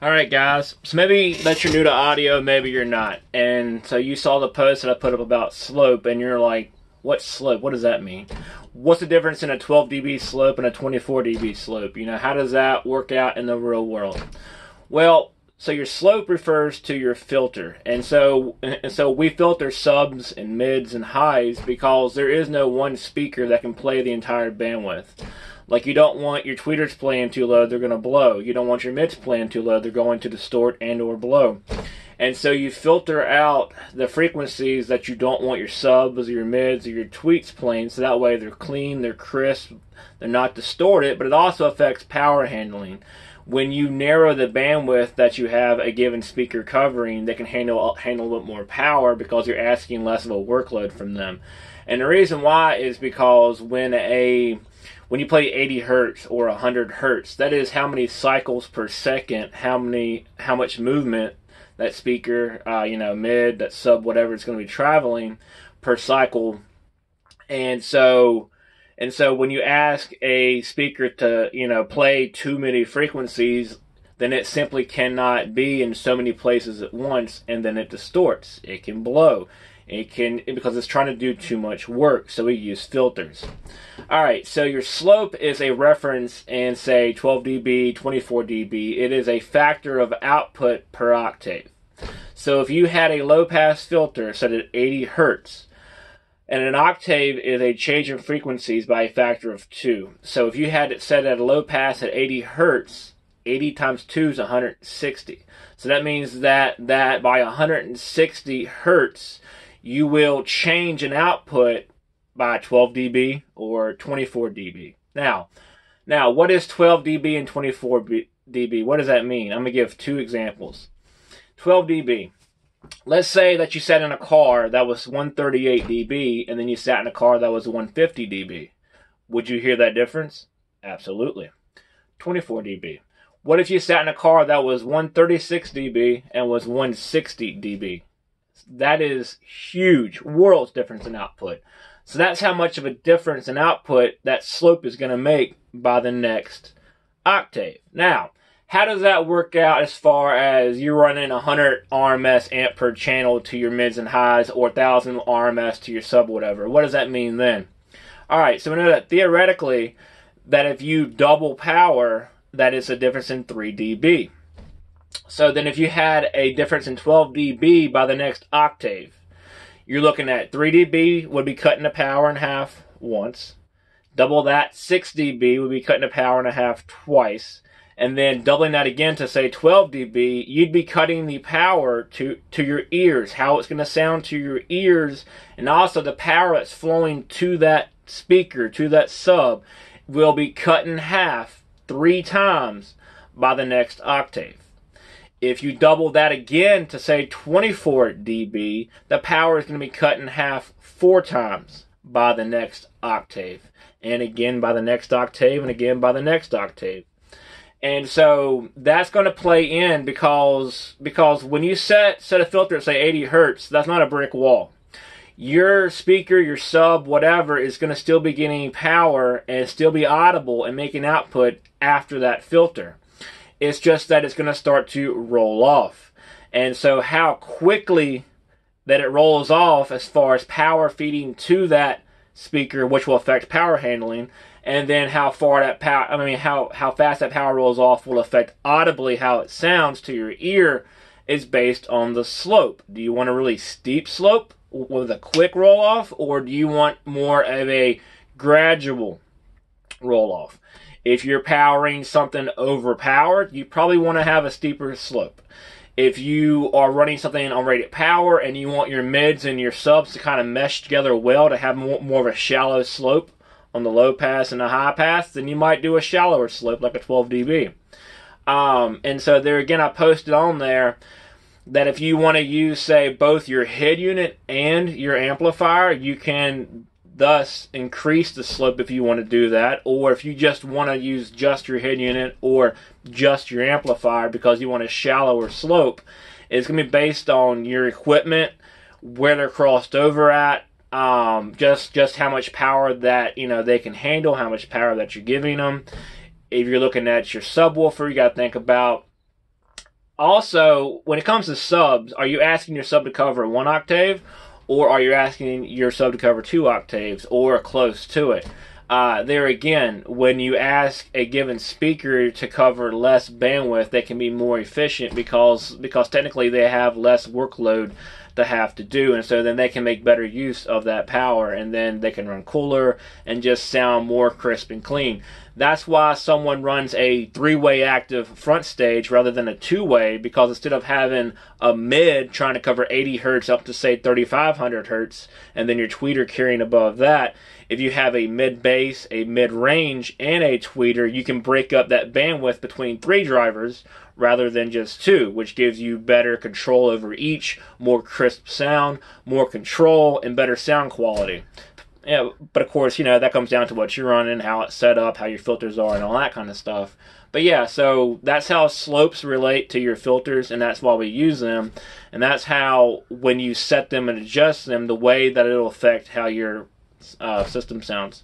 Alright guys, so maybe that you're new to audio, maybe you're not. And so you saw the post that I put up about slope and you're like, what slope? What does that mean? What's the difference in a 12 dB slope and a 24 dB slope? You know, how does that work out in the real world? Well, so your slope refers to your filter. And so we filter subs and mids and highs because there is no one speaker that can play the entire bandwidth. Like, you don't want your tweeters playing too low, they're going to blow. You don't want your mids playing too low, they're going to distort and or blow. And so you filter out the frequencies that you don't want your subs or your mids or your tweets playing, so that way they're clean, they're crisp, they're not distorted, but it also affects power handling. When you narrow the bandwidth that you have a given speaker covering, they can handle a little bit more power because you're asking less of a workload from them. And the reason why is because when you play 80 hertz or 100 hertz, that is how many cycles per second, how much movement that speaker, mid, that sub, whatever it's going to be traveling per cycle. And so when you ask a speaker to, play too many frequencies, then it simply cannot be in so many places at once, and then it distorts. It can blow. Because it's trying to do too much work, so we use filters. Alright, so your slope is a reference in, say, 12 dB, 24 dB. It is a factor of output per octave. So if you had a low-pass filter set at 80 hertz, and an octave is a change in frequencies by a factor of 2. So if you had it set at a low pass at 80 hertz, 80 times 2 is 160. So that means that by 160 hertz, you will change an output by 12 dB or 24 dB. Now, what is 12 dB and 24 dB? What does that mean? I'm going to give two examples. 12 dB. Let's say that you sat in a car that was 138 dB, and then you sat in a car that was 150 dB. Would you hear that difference? Absolutely. 24 dB. What if you sat in a car that was 136 dB and was 160 dB? That is huge, world's difference in output. So that's how much of a difference in output that slope is going to make by the next octave. Now, how does that work out as far as you're running 100 RMS amp per channel to your mids and highs, or 1,000 RMS to your sub, whatever? What does that mean then? Alright, so we know that theoretically, that if you double power, that is a difference in 3 dB. So then if you had a difference in 12 dB by the next octave, you're looking at 3 dB would be cutting the power in half once. Double that, 6 dB would be cutting the power in half twice. And then doubling that again to, say, 12 dB, you'd be cutting the power to your ears, how it's going to sound to your ears, and also the power that's flowing to that speaker, to that sub, will be cut in half 3 times by the next octave. If you double that again to, say, 24 dB, the power is going to be cut in half 4 times by the next octave. And again by the next octave, and again by the next octave. And so that's going to play in because when you set a filter at, say, 80 hertz, that's not a brick wall. Your speaker, your sub, whatever, is going to still be getting power and still be audible and making output after that filter. It's just that it's going to start to roll off. And so how quickly that it rolls off as far as power feeding to that speaker, which will affect power handling, and then how fast that power rolls off will affect audibly how it sounds to your ear, is based on the slope. Do you want a really steep slope with a quick roll off, or do you want more of a gradual roll off? If you're powering something overpowered, you probably want to have a steeper slope. If you are running something on rated power and you want your mids and your subs to kind of mesh together well to have more of a shallow slope on the low pass and the high pass, then you might do a shallower slope like a 12 dB. And so there again, I posted on there that if you want to use, say, both your head unit and your amplifier, you can thus increase the slope if you want to do that. Or if you just want to use just your head unit or just your amplifier because you want a shallower slope, it's going to be based on your equipment, where they're crossed over at, just how much power that they can handle, how much power that you're giving them. If you're looking at your subwoofer, you got to think about Also, when it comes to subs, are you asking your sub to cover 1 octave, or are you asking your sub to cover 2 octaves, or close to it? There again, when you ask a given speaker to cover less bandwidth, they can be more efficient because technically they have less workload to have to do, and so then they can make better use of that power, and then they can run cooler and just sound more crisp and clean. That's why someone runs a 3-way active front stage rather than a 2-way, because instead of having a mid trying to cover 80 hertz up to say 3500 hertz, and then your tweeter carrying above that, if you have a mid bass, a mid range, and a tweeter, you can break up that bandwidth between 3 drivers rather than just 2, which gives you better control over each, more crisp sound, more control, and better sound quality. Yeah, but of course, that comes down to what you're running, how it's set up, how your filters are, and all that kind of stuff. But yeah, so that's how slopes relate to your filters, and that's why we use them. And that's how, when you set them and adjust them, the way that it'll affect how your system sounds.